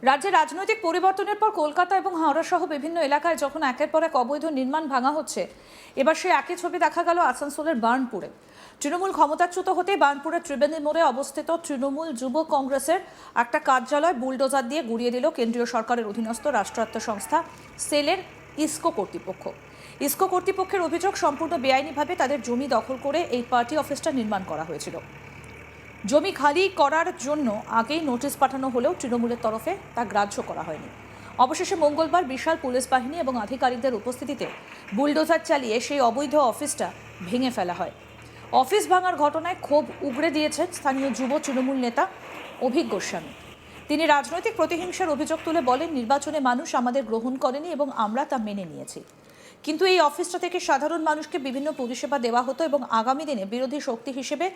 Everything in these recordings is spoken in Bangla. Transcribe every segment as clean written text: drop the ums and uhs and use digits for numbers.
রাজ্যে রাজনৈতিক পরিবর্তনের পর কলকাতা এবং হাওড়া সহ বিভিন্ন এলাকায় যখন একের পর এক অবৈধ নির্মাণ ভাঙা হচ্ছে, এবার সে একই ছবি দেখা গেল আসানসোলের বার্নপুরে। তৃণমূল ক্ষমতাচ্যুত হতে বার্নপুরের ত্রিবেণী মোড়ে অবস্থিত তৃণমূল যুব কংগ্রেসের একটা কার্যালয় বুলডোজার দিয়ে গুড়িয়ে দিল কেন্দ্রীয় সরকারের অধীনস্থ রাষ্ট্রায়ত্ত সংস্থা সেলের ইসকো কর্তৃপক্ষ। ইসকো কর্তৃপক্ষের অভিযোগ, সম্পূর্ণ বেআইনিভাবে তাদের জমি দখল করে এই পার্টি অফিসটা নির্মাণ করা হয়েছিল। জমি খালি করার জন্য আগেই নোটিশ পাঠানো হলেও তৃণমূলের তরফে তা গ্রাহ্য করা হয়নি। অবশেষে মঙ্গলবার বিশাল পুলিশ বাহিনী এবং আধিকারিকদের উপস্থিতিতে বুলডোজার চালিয়ে সেই অবৈধ অফিসটা ভেঙে ফেলা হয়। অফিস ভাঙার ঘটনায় ক্ষোভ উগড়ে দিয়েছেন স্থানীয় যুব তৃণমূল নেতা অভিক গোস্বামী। তিনি রাজনৈতিক প্রতিহিংসার অভিযোগ তুলে বলেন, নির্বাচনে মানুষ আমাদের গ্রহণ করেনি এবং আমরা তা মেনে নিয়েছি, কিন্তু এই অফিসটা থেকে সাধারণ মানুষকে বিভিন্ন পরিষেবা দেওয়া হতো এবং আগামী দিনে বিরোধী শক্তি হিসেবে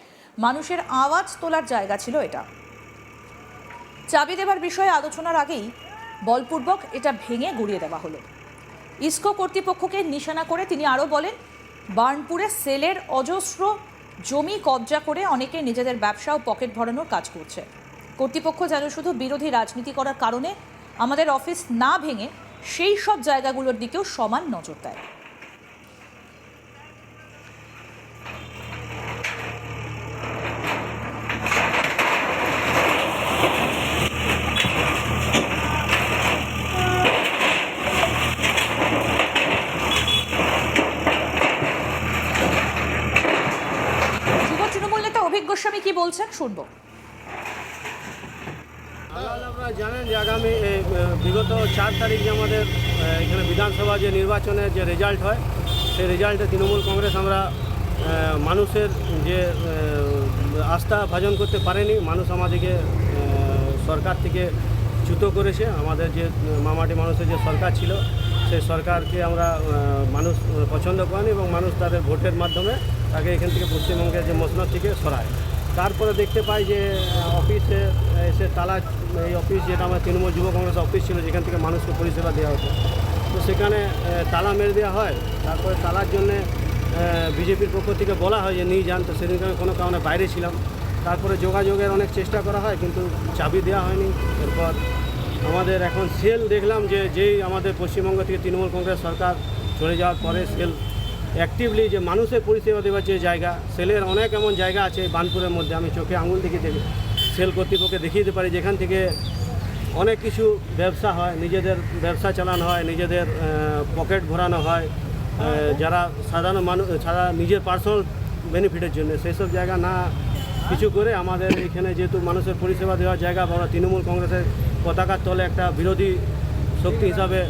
মানুষের আওয়াজ তোলার জায়গা ছিল এটা। চাবি দেবার বিষয়ে আলোচনার আগেই বলপূর্বক এটা ভেঙে গুড়িয়ে দেওয়া হলো। ইসকো কর্তৃপক্ষকে নিশানা করে তিনি আরও বলেন, বার্নপুরে সেলের অজস্র জমি কবজা করে অনেকে নিজেদের ব্যবসা ও পকেট ভরানোর কাজ করছে। কর্তৃপক্ষ যেন শুধু বিরোধী রাজনীতি করার কারণে আমাদের অফিস না ভেঙে সেই সব জায়গাগুলোর দিকেও সমান নজর দেয়। যুব তৃণমূল নেতা অভিক গোস্বামী কি বলছেন শুনবো। আপনারা জানেন যে আগামী বিগত 4 তারিখ যে আমাদের এখানে বিধানসভা যে নির্বাচনের যে রেজাল্ট হয়, সেই রেজাল্টে তৃণমূল কংগ্রেস আমরা মানুষের যে আস্থা ভাজন করতে পারেনি। মানুষ আমাদেরকে সরকার থেকে চ্যুত করেছে। আমাদের যে মামাটি মানুষের যে সরকার ছিল, সেই সরকারকে আমরা মানুষ পছন্দ করেনি এবং মানুষ তাদের ভোটের মাধ্যমে তাকে এখান থেকে পশ্চিমবঙ্গের যে মসনদ থেকে সরায়। তারপরে দেখতে পাই যে অফিসে এসে তালা, এই অফিস যেটা আমার তৃণমূল যুব কংগ্রেস অফিস ছিল, যেখান থেকে মানুষকে পরিষেবা দেওয়া হতো, তো সেখানে তালা মেরে দেওয়া হয়। তারপরে তালার জন্যে বিজেপির পক্ষ থেকে বলা হয় যে নিয়ে যান, তো সেদিনকে আমি কোনো কারণে বাইরে ছিলাম। তারপরে যোগাযোগের অনেক চেষ্টা করা হয়, কিন্তু চাবি দেওয়া হয়নি। এরপর আমাদের এখন সেল দেখলাম যে যেই আমাদের পশ্চিমবঙ্গ থেকে তৃণমূল কংগ্রেস সরকার চলে যাওয়ার পরে সেল অ্যাক্টিভলি যে মানুষের পরিষেবা দেওয়ার যে জায়গা, সেলের অনেক এমন জায়গা আছে বার্নপুরের মধ্যে, আমি চোখে আঙুল দেখিয়ে দেবে সেল কর্তৃপক্ষকে দেখিয়ে দিতে পারি, যেখান থেকে অনেক কিছু ব্যবসা হয়, নিজেদের ব্যবসা চালানো হয়, নিজেদের পকেট ভরানো হয়, যারা সাধারণ মানুষ ছাড়া নিজের পার্সোনাল বেনিফিটের জন্য সেই সব জায়গা না কিছু করে আমাদের এখানে যেহেতু মানুষের পরিষেবা দেওয়ার জায়গা, আমরা তৃণমূল কংগ্রেসের পতাকার তলে একটা বিরোধী শক্তি হিসাবে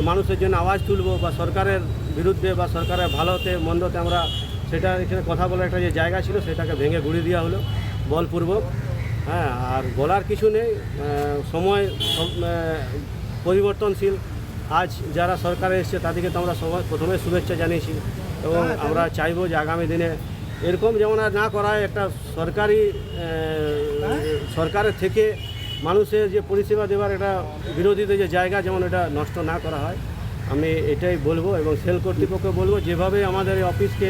মানুষের জন্য আওয়াজ তুলব বা সরকারের বিরুদ্ধে বা সরকারের ভালোতে মন্দতে আমরা সেটা এখানে কথা বলার একটা যে জায়গা ছিল, সেটাকে ভেঙে গুড়িয়ে দেওয়া হলো বলপূর্বক। হ্যাঁ, আর বলার কিছু নেই, সময় পরিবর্তনশীল। আজ যারা সরকারে এসছে তাদেরকে তো আমরা সবাই প্রথমে শুভেচ্ছা জানিয়েছি এবং আমরা চাইবো যে আগামী দিনে এরকম যেমন আর না করা হয়, একটা সরকারের থেকে মানুষের যে পরিষেবা দেওয়ার একটা বিরোধীদের যে জায়গা, যেমন এটা নষ্ট না করা হয়, আমি এটাই বলবো। এবং সেল কর্তৃপক্ষকে বলবো, যেভাবে আমাদের এই অফিসকে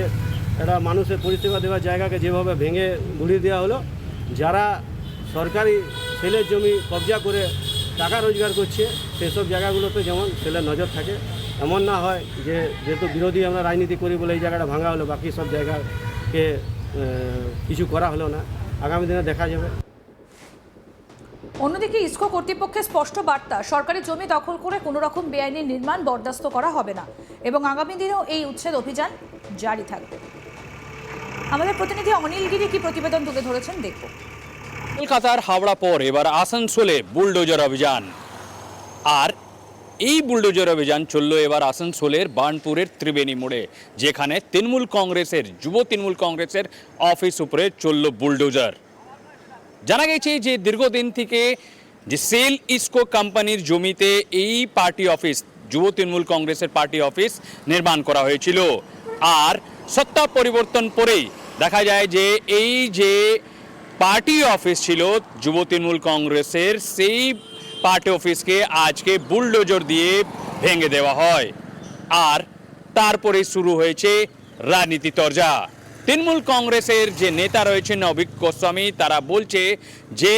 একটা মানুষের পরিষেবা দেওয়ার জায়গাকে যেভাবে ভেঙে গুড়িয়ে দেওয়া হলো, যারা সরকারি সেলের জমি কবজা করে টাকা রোজগার করছে, সেসব জায়গাগুলোতে যেমন সেলের নজর থাকে। এমন না হয় যে যেহেতু বিরোধী আমরা রাজনীতি করি বলে এই জায়গাটা ভাঙা হলো, বাকি সব জায়গাকে কিছু করা হলো না। আগামী দিনে দেখা যাবে। অন্যদিকে ইসকো কর্তৃপক্ষের স্পষ্ট বার্তা, সরকারি জমি দখল করে কোনো রকম বেআইনি নির্মাণ বরদাস্ত করা হবে না এবং আগামী দিনেও এই উচ্ছেদ অভিযান জারি থাকবে। আমাদের প্রতিনিধি অনিল গিরি কি প্রতিবেদন তুলে ধরেছেন দেখব। কলকাতার হাওড়া পর এবার আসানসোলে বুলডোজার অভিযান, আর এই বুলডোজার অভিযান চলল এবার আসানসোলের বার্নপুরের ত্রিবেণী মোড়ে, যেখানে যুব তৃণমূল কংগ্রেসের অফিস উপরে চলল বুলডোজার। জানা গেছে যে দীর্ঘদিন থেকে যে সেল ইসকো কোম্পানির জমিতে এই পার্টি অফিস, যুব তৃণমূল কংগ্রেসের পার্টি অফিস নির্মাণ করা হয়েছিল। আর সত্তা পরিবর্তন পরেই দেখা যায় যে এই যে পার্টি অফিস ছিল যুব তৃণমূল কংগ্রেসের, সেই পার্টি অফিসকে আজকে বুলডোজার দিয়ে ভেঙে দেওয়া হয়। আর তারপরে শুরু হয়েছে রাজনীতি তরজা। তৃণমূল কংগ্রেসের যে নেতা রয়েছেন অভিক গোস্বামী, তারা বলছে যে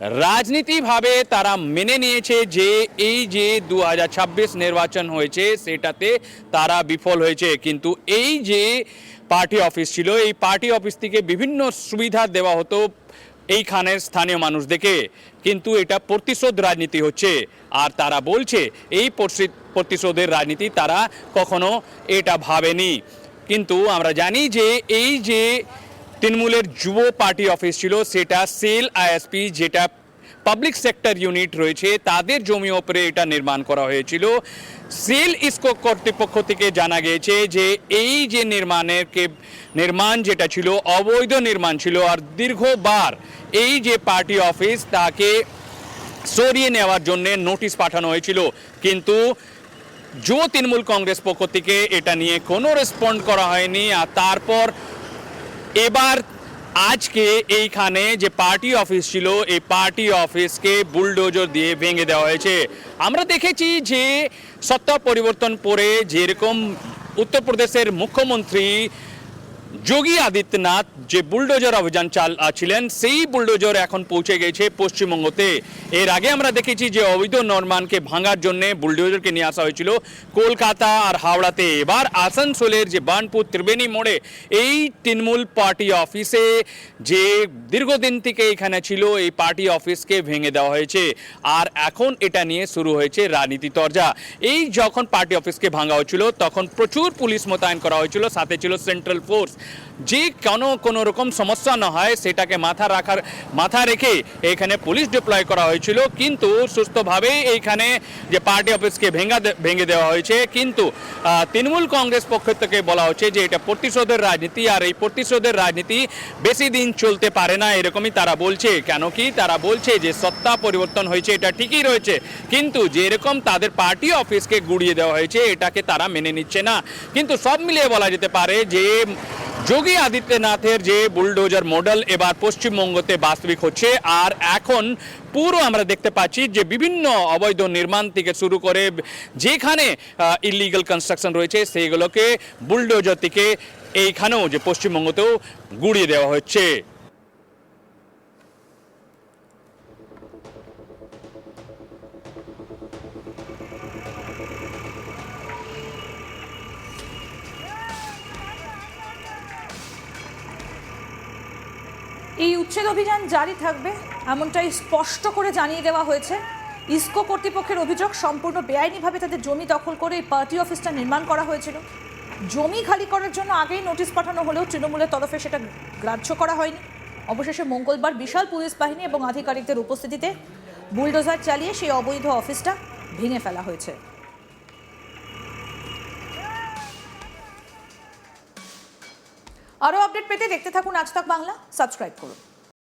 রাজনীতিভাবে তারা মেনে নিয়েছে যে এই যে 2026 নির্বাচন হয়েছে সেটাতে তারা বিফল হয়েছে, কিন্তু এই যে পার্টি অফিস ছিল এই পার্টি অফিস থেকে বিভিন্ন সুবিধা দেওয়া হতো এইখানের স্থানীয় মানুষদেরকে, কিন্তু এটা প্রতিশোধ রাজনীতি হচ্ছে। আর তারা বলছে এই প্রতিশোধের রাজনীতি তারা কখনো এটা ভাবেনি। কিন্তু আমরা জানি যে এই যে তৃণমূলের যুব পার্টি অফিস ছিল সেটা সেল আইএসপি, যেটা পাবলিক সেক্টর ইউনিট রয়েছে তাদের জমি ওপরে এটা নির্মাণ করা হয়েছিল। সেল ইসকো কর্তৃপক্ষ থেকে জানা গিয়েছে যে এই যে নির্মাণ যেটা ছিল অবৈধ নির্মাণ ছিল, আর দীর্ঘবার এই যে পার্টি অফিস তাকে সরিয়ে নেওয়ার জন্য নোটিশ পাঠানো হয়েছিল, কিন্তু যুব তৃণমূল কংগ্রেস পক্ষ থেকে এটা নিয়ে কোনো রেসপন্ড করা হয়নি। আর তারপর এবার আজকে এইখানে যে পার্টি অফিস ছিল এই পার্টি অফিসকে বুলডোজার দিয়ে ভেঙে দেওয়া হয়েছে। আমরা দেখেছি যে সত্তা পরিবর্তন পরে যেরকম উত্তরপ্রদেশের মুখ্যমন্ত্রী যোগী আদিত্যনাথ যে বুলডোজার অভিযান চালাচ্ছিলেন সেই বুলডোজার এখন পৌঁছে গেছে পশ্চিমবঙ্গতে। এর আগে আমরা দেখেছি যে অবৈধ নির্মাণকে ভাঙার জন্য বুলডোজারকে নিয়ে আসা হয়েছিল কলকাতা আর হাওড়াতে। এবার আসানসোলের যে বার্নপুর ত্রিবেণী মোড়ে এই তৃণমূল পার্টি অফিসে যে দীর্ঘদিন থেকে এখানে ছিল এই পার্টি অফিসকে ভেঙে দেওয়া হয়েছে, আর এখন এটা নিয়ে শুরু হয়েছে রাজনীতি তরজা। এই যখন পার্টি অফিসকে ভাঙা হয়েছিল তখন প্রচুর পুলিশ মোতায়েন করা হয়েছিল, সাথে ছিল সেন্ট্রাল ফোর্স, যে কোনো রকম সমস্যা না হয় সেটাকে মাথা রেখে এখানে পুলিশ ডিপ্লয় করা হয়েছিল। কিন্তু সুস্থভাবে এইখানে যে পার্টি অফিসকে ভেঙে দেওয়া হয়েছে, কিন্তু তৃণমূল কংগ্রেস পক্ষ থেকে বলা হচ্ছে যে এটা প্রতিশোধের রাজনীতি, আর এই প্রতিশোধের রাজনীতি বেশি দিন চলতে পারে না, এরকমই তারা বলছে। কেন কি তারা বলছে যে সত্তা পরিবর্তন হয়েছে এটা ঠিকই রয়েছে, কিন্তু যেরকম তাদের পার্টি অফিসকে গুড়িয়ে দেওয়া হয়েছে এটাকে তারা মেনে নিচ্ছে না। কিন্তু সব মিলিয়ে বলা যেতে পারে যে যোগী আদিত্যনাথের যে বুলডোজার মডেল এবার পশ্চিমবঙ্গতে বাস্তবিক হচ্ছে। আর এখন পুরো আমরা দেখতে পাচ্ছি যে বিভিন্ন অবৈধ নির্মাণ থেকে শুরু করে যেখানে ইলিগাল কনস্ট্রাকশন রয়েছে সেইগুলোকে বুলডোজার থেকে এইখানেও যে পশ্চিমবঙ্গতেও গুড়িয়ে দেওয়া হচ্ছে। এই উচ্ছেদ অভিযান জারি থাকবে এমনটাই স্পষ্ট করে জানিয়ে দেওয়া হয়েছে। ইসকো কর্তৃপক্ষের অভিযোগ সম্পূর্ণ বেআইনিভাবে তাদের জমি দখল করে এই পার্টি অফিসটা নির্মাণ করা হয়েছিল। জমি খালি করার জন্য আগেই নোটিশ পাঠানো হলেও তৃণমূলের তরফে সেটা গ্রাহ্য করা হয়নি। অবশেষে মঙ্গলবার বিশাল পুলিশ বাহিনী এবং আধিকারিকদের উপস্থিতিতে বুলডোজার চালিয়ে সেই অবৈধ অফিসটা ভেঙে ফেলা হয়েছে। আরও আপডেট পেতে দেখতে থাকুন আজ তাক বাংলা, সাবস্ক্রাইব করুন।